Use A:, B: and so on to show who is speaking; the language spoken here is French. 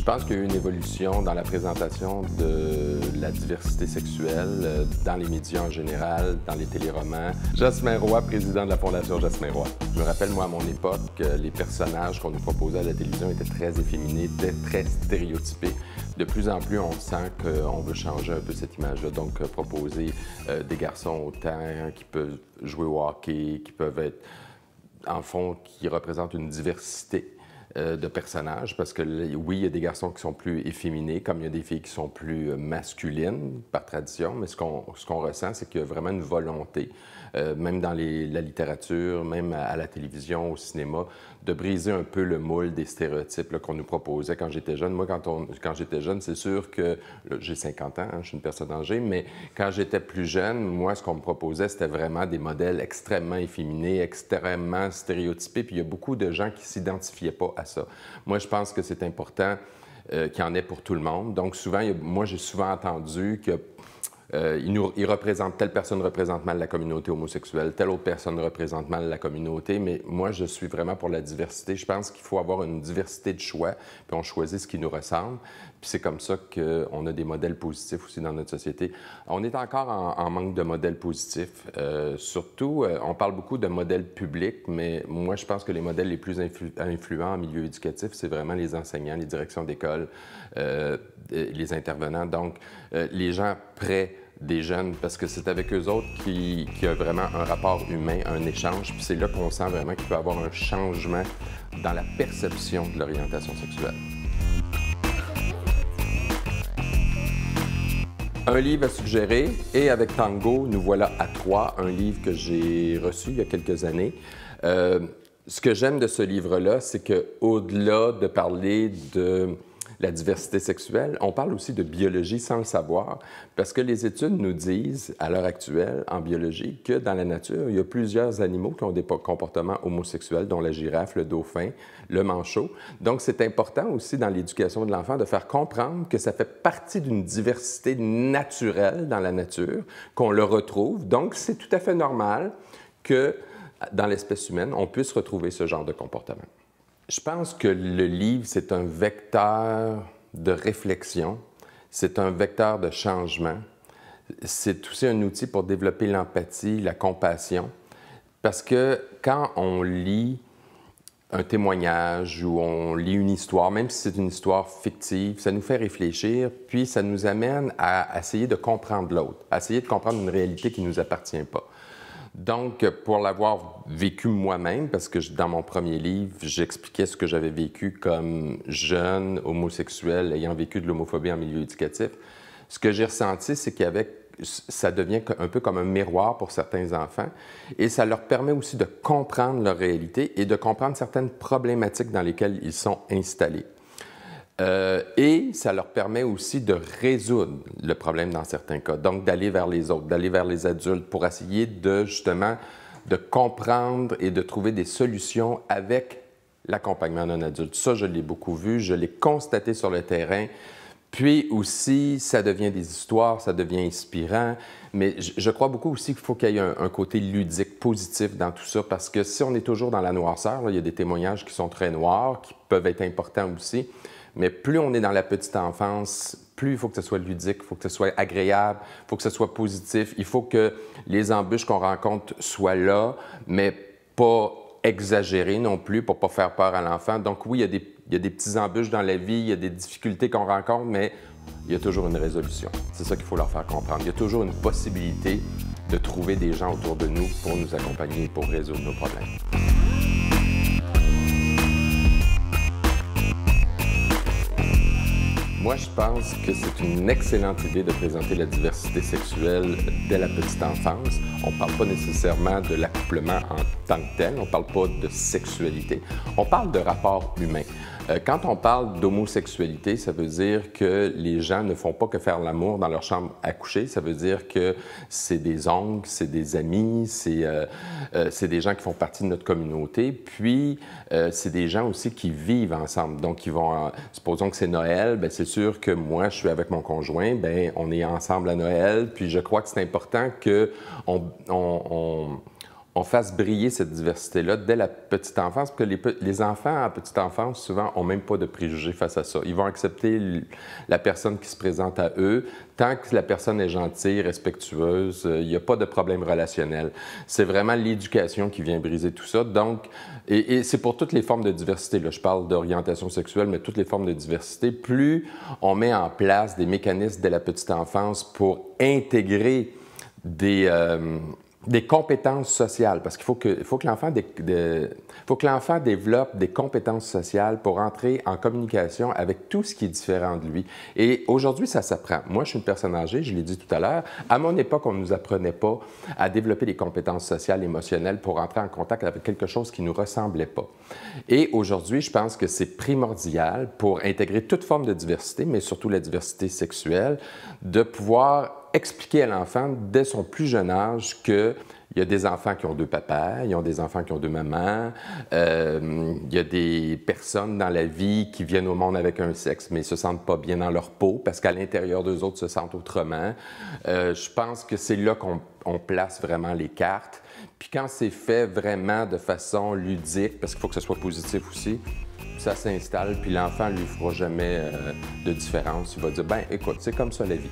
A: pense qu'il y a eu une évolution dans la présentation de la diversité sexuelle dans les médias en général, dans les téléromans. Jasmin Roy, président de la Fondation Jasmin Roy. Je me rappelle, moi, à mon époque, les personnages qu'on nous proposait à la télévision étaient très efféminés, très stéréotypés. De plus en plus, on sent qu'on veut changer un peu cette image-là. Donc, proposer des garçons autant qui peuvent jouer au hockey, qui peuvent être, en fond, qui représentent une diversité de personnages, parce que oui, il y a des garçons qui sont plus efféminés, comme il y a des filles qui sont plus masculines, par tradition, mais ce qu'on ressent, c'est qu'il y a vraiment une volonté, même dans la littérature, même à la télévision, au cinéma, de briser un peu le moule des stéréotypes qu'on nous proposait quand j'étais jeune. Moi, quand j'étais jeune, c'est sûr que, j'ai 50 ans, hein, je suis une personne âgée, mais quand j'étais plus jeune, moi, ce qu'on me proposait, c'était vraiment des modèles extrêmement efféminés, extrêmement stéréotypés, puis il y a beaucoup de gens qui ne s'identifiaient pas à ça. Moi, je pense que c'est important qu'il y en ait pour tout le monde. Donc, souvent, moi, j'ai souvent entendu que telle personne représente mal la communauté homosexuelle, telle autre personne représente mal la communauté, mais moi, je suis vraiment pour la diversité. Je pense qu'il faut avoir une diversité de choix, puis on choisit ce qui nous ressemble. Puis c'est comme ça qu'on a des modèles positifs aussi dans notre société. On est encore en manque de modèles positifs. Surtout, on parle beaucoup de modèles publics, mais moi, je pense que les modèles les plus influents en milieu éducatif, c'est vraiment les enseignants, les directions d'école, les intervenants. Donc, les gens près des jeunes, parce que c'est avec eux autres qu'il y a vraiment un rapport humain, un échange, puis c'est là qu'on sent vraiment qu'il peut y avoir un changement dans la perception de l'orientation sexuelle. Un livre à suggérer, et avec Tango, nous voilà à 3, un livre que j'ai reçu il y a quelques années. Ce que j'aime de ce livre-là, c'est qu'au-delà de parler de la diversité sexuelle, on parle aussi de biologie sans le savoir, parce que les études nous disent, à l'heure actuelle, en biologie, que dans la nature, il y a plusieurs animaux qui ont des comportements homosexuels, dont la girafe, le dauphin, le manchot. Donc, c'est important aussi dans l'éducation de l'enfant de faire comprendre que ça fait partie d'une diversité naturelle dans la nature, qu'on le retrouve. Donc, c'est tout à fait normal que dans l'espèce humaine, on puisse retrouver ce genre de comportement. Je pense que le livre, c'est un vecteur de réflexion, c'est un vecteur de changement, c'est aussi un outil pour développer l'empathie, la compassion, parce que quand on lit un témoignage ou on lit une histoire, même si c'est une histoire fictive, ça nous fait réfléchir, puis ça nous amène à essayer de comprendre l'autre, à essayer de comprendre une réalité qui ne nous appartient pas. Donc, pour l'avoir vécu moi-même, parce que dans mon premier livre, j'expliquais ce que j'avais vécu comme jeune homosexuel ayant vécu de l'homophobie en milieu éducatif, ce que j'ai ressenti, c'est ça devient un peu comme un miroir pour certains enfants et ça leur permet aussi de comprendre leur réalité et de comprendre certaines problématiques dans lesquelles ils sont installés. Et ça leur permet aussi de résoudre le problème dans certains cas, donc d'aller vers les autres, d'aller vers les adultes pour essayer justement de comprendre et de trouver des solutions avec l'accompagnement d'un adulte. Ça, je l'ai beaucoup vu, je l'ai constaté sur le terrain. Puis aussi, ça devient des histoires, ça devient inspirant, mais je crois beaucoup aussi qu'il faut qu'il y ait un côté ludique, positif dans tout ça, parce que si on est toujours dans la noirceur, là, il y a des témoignages qui sont très noirs, qui peuvent être importants aussi, mais plus on est dans la petite enfance, plus il faut que ce soit ludique, il faut que ce soit agréable, il faut que ce soit positif, il faut que les embûches qu'on rencontre soient là, mais pas exagérées non plus pour ne pas faire peur à l'enfant. Donc oui, il y a des petits embûches dans la vie, il y a des difficultés qu'on rencontre, mais il y a toujours une résolution. C'est ça qu'il faut leur faire comprendre. Il y a toujours une possibilité de trouver des gens autour de nous pour nous accompagner, pour résoudre nos problèmes. Moi, je pense que c'est une excellente idée de présenter la diversité sexuelle dès la petite enfance. On ne parle pas nécessairement de l'accouplement en tant que tel, on ne parle pas de sexualité, on parle de rapport humain. Quand on parle d'homosexualité, ça veut dire que les gens ne font pas que faire l'amour dans leur chambre à coucher. Ça veut dire que c'est des oncles, c'est des amis, c'est des gens qui font partie de notre communauté. Puis, c'est des gens aussi qui vivent ensemble. Donc, supposons que c'est Noël, bien, c'est sûr que moi, je suis avec mon conjoint, bien, on est ensemble à Noël. Puis, je crois que c'est important qu'on on fasse briller cette diversité-là dès la petite enfance, parce que les enfants en petite enfance, souvent, n'ont même pas de préjugés face à ça. Ils vont accepter la personne qui se présente à eux. Tant que la personne est gentille, respectueuse, il n'y a pas de problème relationnel. C'est vraiment l'éducation qui vient briser tout ça. Donc, et c'est pour toutes les formes de diversité. Là, je parle d'orientation sexuelle, mais toutes les formes de diversité. Plus on met en place des mécanismes dès la petite enfance pour intégrer des compétences sociales, parce qu'il faut que l'enfant développe des compétences sociales pour entrer en communication avec tout ce qui est différent de lui. Et aujourd'hui, ça s'apprend. Moi, je suis une personne âgée, je l'ai dit tout à l'heure. À mon époque, on ne nous apprenait pas à développer des compétences sociales, émotionnelles pour entrer en contact avec quelque chose qui ne nous ressemblait pas. Et aujourd'hui, je pense que c'est primordial pour intégrer toute forme de diversité, mais surtout la diversité sexuelle, de pouvoir expliquer à l'enfant dès son plus jeune âge qu'il y a des enfants qui ont deux papas, ils ont des enfants qui ont deux mamans, il y a des personnes dans la vie qui viennent au monde avec un sexe mais ne se sentent pas bien dans leur peau parce qu'à l'intérieur d'eux autres se sentent autrement. Je pense que c'est là qu'on place vraiment les cartes. Puis quand c'est fait vraiment de façon ludique, parce qu'il faut que ce soit positif aussi, ça s'installe, puis l'enfant ne lui fera jamais de différence. Il va dire, ben écoute, c'est comme ça la vie.